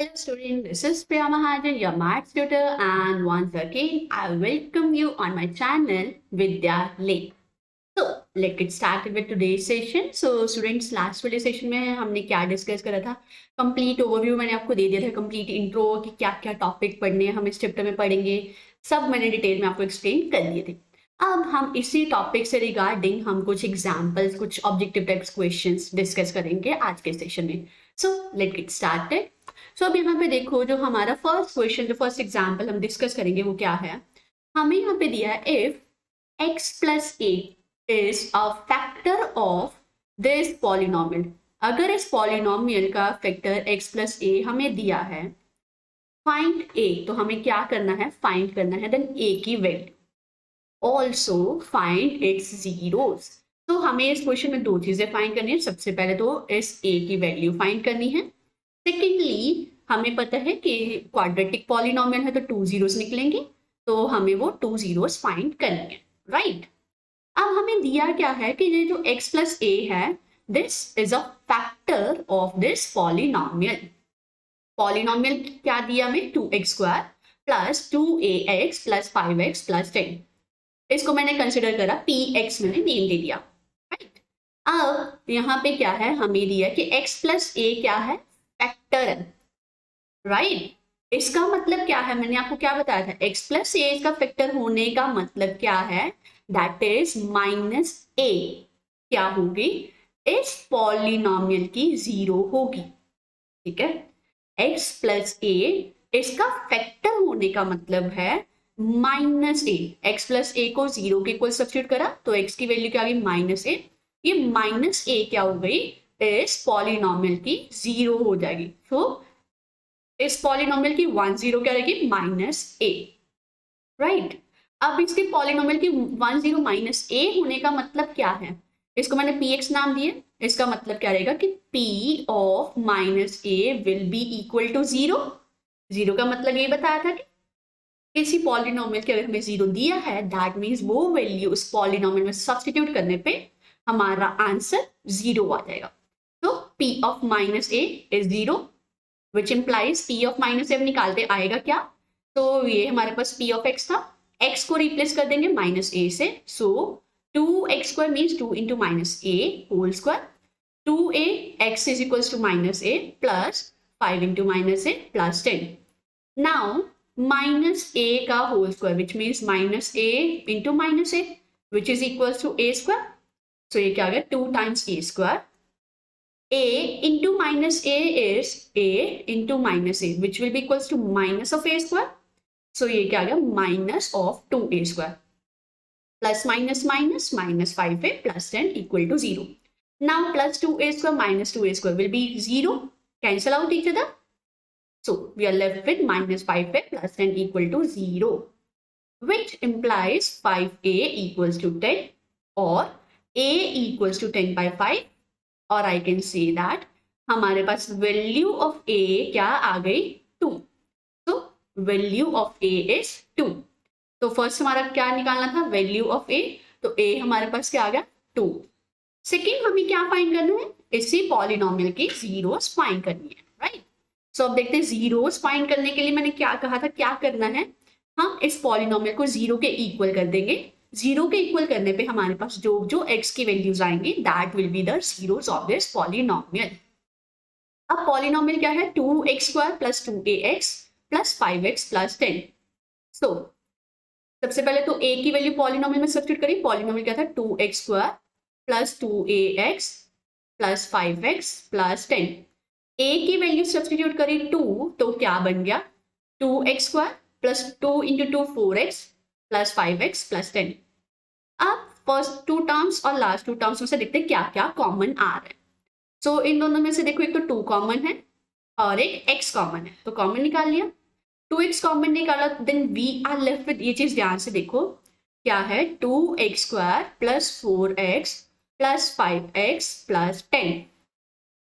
Hello student, this is Priya Mahajan, your maths tutor, and once again I welcome you on my channel Vidya Lake. So let's get started with today's session. So students, last वाले session में हमने क्या discuss करा था? Complete overview मैंने आपको दे दिया था, कंप्लीट इंट्रो कि क्या क्या टॉपिक पढ़ने हैं, हम इस चैप्टर में पढ़ेंगे, सब मैंने डिटेल में आपको एक्सप्लेन कर दिए थे. अब हम इसी टॉपिक से रिगार्डिंग हम कुछ एग्जाम्पल्स, कुछ ऑब्जेक्टिव टाइप्स क्वेश्चंस डिस्कस करेंगे आज के सेशन में. So let's get started. So अब यहाँ पे देखो, जो हमारा फर्स्ट क्वेश्चन, जो फर्स्ट एग्जाम्पल हम डिस्कस करेंगे वो क्या है. हमें यहाँ पे दिया है if x plus A is a factor of this polynomial. अगर इस पॉलिनोमियल का फैक्टर x प्लस ए हमें दिया है, फाइंड a, तो हमें क्या करना है, फाइंड करना है देन a की value, also find its zeros. तो हमें इस क्वेश्चन में दो चीजें फाइंड करनी है. सबसे पहले तो इस a की वैल्यू फाइंड करनी है. सेकेंडली हमें पता है कि क्वाड्रेटिक पॉलिनोमियल है तो 2 जीरोस निकलेंगे, तो हमें वो 2 जीरोस फाइंड करनी है, राइट. अब हमें दिया क्या है कि ये जो x प्लस ए है, this is a factor of this polynomial. Polynomial क्या दिया हमें, 2x² plus 2ax plus 5x plus 10. इसको मैंने कंसिडर करा px, मैंने नेम दे दिया, राइट. अब यहाँ पे क्या है, हमें दिया कि x प्लस ए क्या है, फैक्टर है, राइट. इसका मतलब क्या है, मैंने आपको क्या बताया था, x प्लस ए इसका फैक्टर होने का मतलब क्या है, दैट इज माइनस ए क्या होगी, इस पॉलिनोमियल की जीरो होगी. ठीक है, x प्लस ए इसका फैक्टर होने का मतलब है माइनस ए. एक्स प्लस ए को जीरो के इक्वल सब्स्टिट्यूट करा तो x की वैल्यू क्या आ गई, माइनस ए. ये माइनस ए क्या हो गई, इस पॉलिनोमियल की जीरो हो जाएगी. तो इस पॉलिनोमियल की 1 0 क्या रहेगी, माइनस ए, राइट. अब इसके पॉलिनोमियल की 1 0 माइनस ए होने का मतलब क्या है, इसको मैंने px नाम दिए. इसका मतलब क्या रहेगा कि p of minus a will be equal to zero. Zero का मतलब ये बताया था कि किसी पॉलिनोमियल के अगर हमें जीरो दिया है, दैट मीन्स वो वैल्यू उस पॉलिनोमियल में सब्स्टिट्यूट करने पे हमारा आंसर जीरो आ जाएगा. तो p of minus A is zero, which implies p of minus A निकालते आएगा क्या, तो ये हमारे पास p ऑफ x था, x को रिप्लेस कर देंगे माइनस ए से. So 2x² means 2 into minus A whole square, 2a x is equals to minus A plus 5 into minus A plus 10. Now minus a का whole square which means minus a into minus a which is equals to a square. So ये क्या आ गया, 2 times a square. a into minus a is a into minus a which will be equals to minus of a square. So ये क्या आ गया, minus of 2a square plus minus minus minus 5a plus 10 equal to 0. Now plus 2a square minus 2a square will be 0. Cancel out each other. So we are left with minus 5a plus 10 equal to 0, which implies 5a equals to 10 or a equals to 10 by 5. और I can say that हमारे पास value of ए क्या आ गई, 2. तो value of A is 2. तो first हमारा क्या निकालना था, वैल्यू ऑफ ए. तो ए हमारे पास क्या आ गया, 2. सेकेंड हमें क्या फाइंड करना है, इसी पॉलिनोमियल की जीरोस फाइंड करनी है, राइट. सो अब देखते हैं जीरोस फाइंड करने के लिए मैंने क्या कहा था, क्या करना है, हम इस पॉलिनोमियल को जीरो के इक्वल कर देंगे. जीरो के इक्वल करने पे हमारे पास जो जो x की वैल्यूज आएंगी, that will be the zeros of this polynomial. अब पॉलिनोमियल क्या है, 2x² plus 2ax plus 5x plus 10. सो सबसे पहले तो a की वैल्यू पॉलिनोमियल में सब्स्टिट्यूट करी. पॉलिनोमियल क्या था, 2x² plus 2ax plus 5x plus 10. a की वैल्यू सब्स्टिट्यूट करी 2, तो क्या बन गया, 2x² plus 2 into 2 4x plus 5x plus 10. अब फर्स्ट 2 टर्म्स और लास्ट 2 टर्म्स में से देखते हैं क्या क्या कॉमन आ रहा है. सो इन दोनों में से देखो, एक तो 2 कॉमन है और एक x कॉमन है, तो कॉमन निकाल लिया. 2x कॉमन निकाला, then we are left with, ये चीज ध्यान से देखो क्या है, 2x² plus 4x plus 5x plus 10.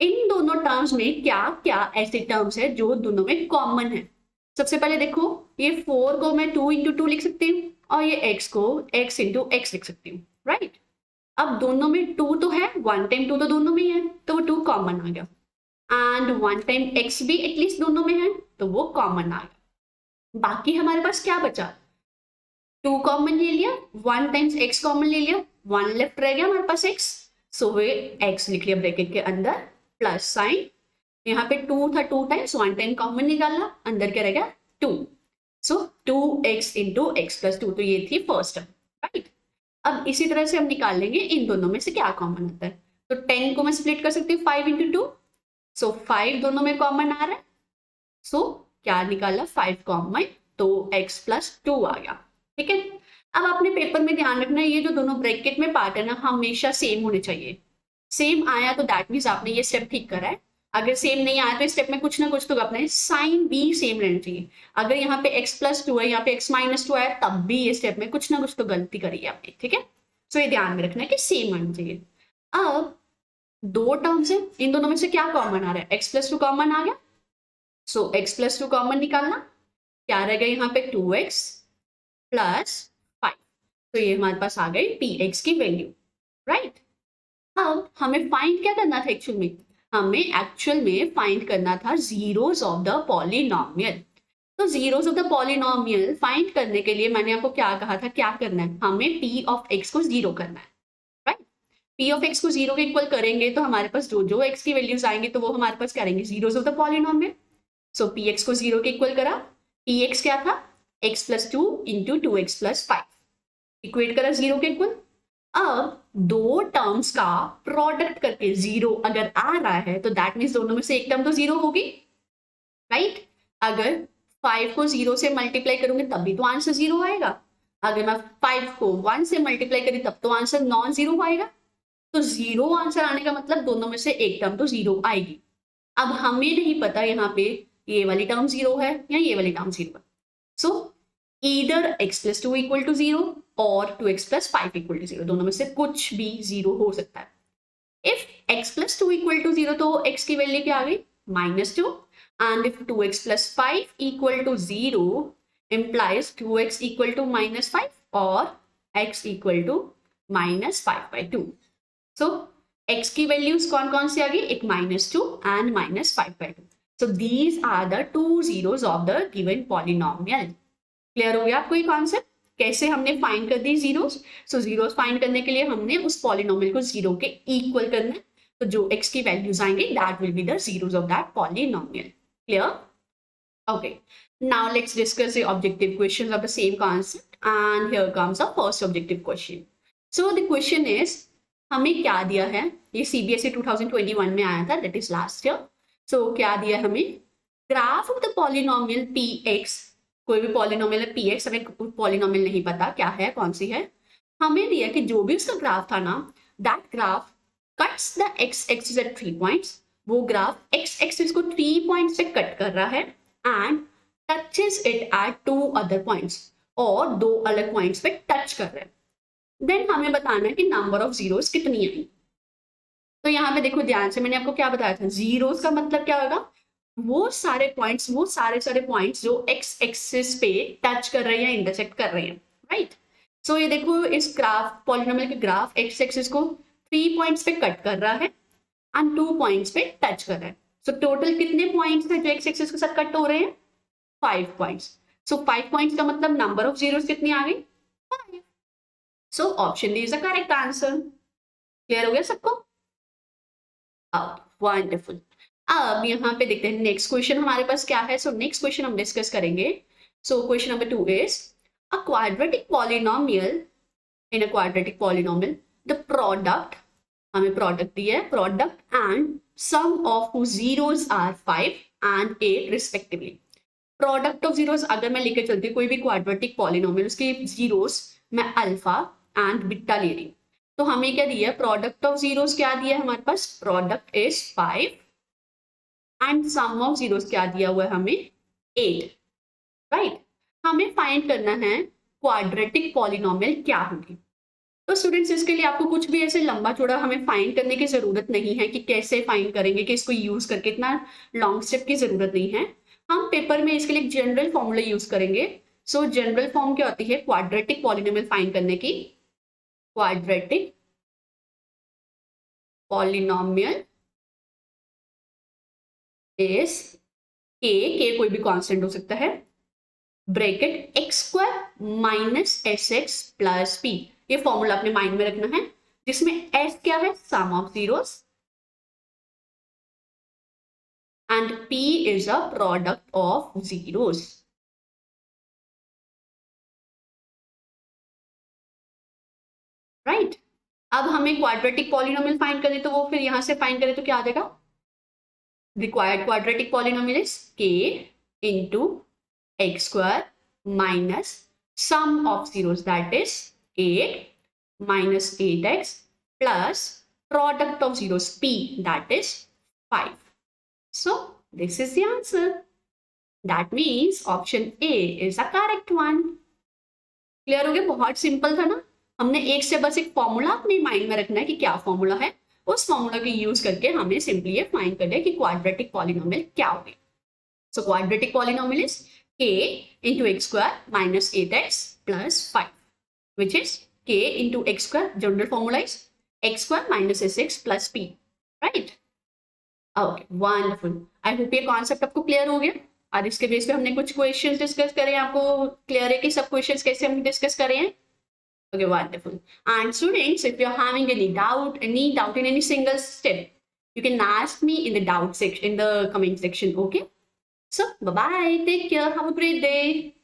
इन दोनों टर्म्स में क्या क्या ऐसे टर्म्स है जो दोनों में कॉमन है. सबसे पहले देखो, ये 4 को मैं 2 इंटू 2 लिख सकती हूँ और ये x को x इंटू x लिख सकती हूँ, राइट. अब दोनों में 2 तो है, 1 टाइम 2 तो दोनों में ही है, तो वो 2 कॉमन आ गया. एंड 1 टाइम x भी एटलीस्ट दोनों में है, तो वो कॉमन आ गया। बाकी हमारे पास क्या बचा, 2 कॉमन ले लिया, 1 टाइम्स x कॉमन ले लिया, 1 लेफ्ट रह गया हमारे पास x, सो वे x लिख लिया ब्रैकेट के अंदर, प्लस साइन, यहाँ पे 2 था, 2 टाइम्स 1 टाइम कॉमन निकाला, अंदर क्या रह गया 2, सो 2x इंटू एक्स प्लस 2, तो ये थी फर्स्ट टर्म, राइट। अब इसी तरह से हम निकाल लेंगे इन दोनों में से क्या कॉमन होता है, तो 10 को मैं स्प्लिट कर सकती हूँ 5 इंटू 2, सो 5 दोनों में कॉमन आ रहा है, सो क्या निकाला 5 कॉमन, तो x प्लस 2 आ गया, ठीक है। अब आपने पेपर में ध्यान रखना है ये जो दोनों ब्रैकेट में पार्ट है ना हमेशा सेम होने चाहिए, सेम आया तो दैट मीन्स आपने ये स्टेप ठीक करा है, अगर सेम नहीं आया तो इस स्टेप में कुछ ना कुछ तो अपने साइन भी सेम रहना चाहिए, अगर यहाँ पे x प्लस 2 है, यहाँ पे x माइनस 2 है, तब भी ये स्टेप में कुछ ना कुछ तो गलती करी है आपने, ठीक है। सो ये ध्यान में रखना है कि सेम आना चाहिए। अब 2 टर्म्स है, इन दोनों में से क्या कॉमन आ रहा है, x प्लस 2 कॉमन आ गया, सो x प्लस 2 कॉमन निकालना, क्या रह गया यहाँ पे 2x प्लस 5, तो ये हमारे पास आ गई px की वैल्यू, राइट। अब हमें फाइंड क्या करना था एक्चुअल में, हमें एक्चुअल में फाइंड करना था जीरोस ऑफ द पॉलिनोमियल, तो zeros of the polynomial find करने के लिए मैंने आपको क्या कहा था, क्या करना है, हमें p ऑफ x को जीरो करना है, राइट। p ऑफ x को जीरो के इक्वल करेंगे तो हमारे पास जो जो x की वैल्यूज आएंगे तो वो हमारे पास करेंगे zeros of the polynomial, so px को जीरो के इक्वल करा, px क्या था x plus 2 into 2x plus 5, equate करा जीरो के इक्वल। अब दो टर्म्स का प्रोडक्ट करके जीरो अगर आ रहा है तो दैट मीन्स दोनों में से एक टर्म तो जीरो होगी, राइट। अगर 5 को 0 से मल्टीप्लाई करूंगी तब भी तो आंसर जीरो आएगा, अगर मैं 5 को 1 से मल्टीप्लाई करी तब तो आंसर नॉन जीरो आएगा, तो जीरो आंसर आने का मतलब दोनों में से एक टर्म तो जीरो आएगी। अब हमें नहीं पता यहाँ पे ये वाली टर्म जीरो है या ये वाली टर्म जीरो है, so either x plus 2 equal to 0 और 2x प्लस 5 इक्वल टू 0, दोनों में से कुछ भी 0 हो सकता है। If x plus 2 equal to 0 तो x की वैल्यू क्या आ गई -2, and if 2x plus 5 equal to 0 implies 2x equal to -5 और x equal to -5/2, so x की वैल्यूज कौन कौन सी आ गई, एक -2 and -5/2, so these are the two zeros of the given polynomial. Clear हो गया आपको ये कॉन्सेप्ट, कैसे हमने फाइंड कर दी जीरोस, सो जीरोस फाइंड करने के लिए हमने उस पॉलिनोमियल को जीरो के इक्वल करना है, तो जो x की वैल्यूज आएंगे that will be the zeros of that polynomial. Clear, okay, now let's discuss the objective questions of the same concept, and here comes a first objective question. So the question is, हमें क्या दिया है, ये CBSE 2021 में आया था, that is last year. सो क्या दिया हमें, graph of the polynomial px, कोई भी पॉलिनोमियल है px, हमें पॉलिनोमियल नहीं पता क्या है कौन सी है, हमें दिया कि जो भी उसका ग्राफ था ना, that graph cuts the x axis at 3 points, वो ग्राफ x एक्सिस को 3 पॉइंट्स पे कट कर रहा है and touches it at 2 other points, और 2 अलग पॉइंट्स पे टच कर रहे हैं। देन हमें बताना है कि नंबर ऑफ जीरोस कितनी आई। तो यहाँ पे देखो ध्यान से, मैंने आपको क्या बताया था, जीरोस का मतलब क्या होगा, वो सारे पॉइंट्स, वो सारे पॉइंट्स जो एक्स एक्सिस पे टच कर रहे हैं या इंटरसेक्ट कर रहे हैं, राइट। सो ये देखो, इस ग्राफ पॉलिनोमियल के ग्राफ एक्स एक्सिस को 3 पॉइंट्स पे कट कर रहा है एंड 2 पॉइंट्स पे टच कर रहा है, सो टोटल कितने पॉइंट्स हैं जो एक्स एक्सिस के साथ कट हो रहे हैं, 5 पॉइंट्स। सो 5 पॉइंट्स का मतलब नंबर ऑफ जीरोस कितनी आ गई, 5। So option D is the correct answer. Clear हो गया सबको, वंडरफुल। अब यहाँ पे देखते हैं नेक्स्ट क्वेश्चन हमारे पास क्या है। सो नेक्स्ट क्वेश्चन हम डिस्कस करेंगे। So question number 2 is, a quadratic polynomial, in a quadratic polynomial the product, हमें प्रोडक्ट दिया है, product and sum of whose zeros are 5 and 8 respectively। Product of zeros अगर मैं लेकर चलती हूँ कोई भी क्वाड्रेटिक पॉलिनोमियल, उसके जीरोस मैं अल्फा एंड बीटा ले रही हूँ, तो हमें क्या दिया है, प्रोडक्ट ऑफ जीरोस क्या दिया है हमारे पास, product is 5 and sum of zeros क्या दिया हुआ है हमें, 8, राइट। हमें फाइंड करना है क्वाड्रेटिक पॉलिनोमियल क्या होगी। तो स्टूडेंट्स इसके लिए आपको कुछ भी ऐसे लंबा चौड़ा हमें फाइंड करने की जरूरत नहीं है कि कैसे फाइंड करेंगे, कि इसको यूज करके इतना लॉन्ग स्टेप की जरूरत नहीं है। हम पेपर में इसके लिए जनरल फॉर्मूला यूज करेंगे। सो जनरल फॉर्म क्या होती है क्वाड्रेटिक पॉलिनोमियल फाइंड करने की, क्वाड्रेटिक पॉलिनोमियल is k कोई भी कांस्टेंट हो सकता है, bracket x² minus sx plus p। ये फॉर्मूला अपने माइंड में रखना है, जिसमें s क्या है, sum of zeros, and p is a product of zeros. Right? अब हमें क्वाड्रेटिक पॉलिनोमियल फाइंड करें तो वो फिर यहां से फाइंड करें तो क्या आ जाएगा, required quadratic polynomial is k into x² minus sum of zeros, that is 8 minus 8x plus product of zeros p, that is 5. So this is the answer. That means option A is the correct one. Clear हो गया? बहुत simple था ना। हमने एक से बस एक फॉर्मूला अपने माइंड में रखना है कि क्या फॉर्मूला है, उस फॉर्मूला को यूज करके हमें सिंपली ये फाइंड करना है कि क्वाड्रेटिक पॉलिनोमियल क्या होगी। So quadratic polynomial is k into x² minus 8x plus 5, which is k into x², general formula is x² minus sx plus p, right? Okay, wonderful. I hope ये concept आपको clear हो गया। और इसके base पे हमने कुछ questions discuss करे, आपको क्लियर है कि सब क्वेश्चंस कैसे हम डिस्कस करे हैं? Okay, wonderful. And students, if you're having any doubt in any single step, you can ask me in the doubt section, in the comment section, okay? So, bye-bye, take care, have a great day.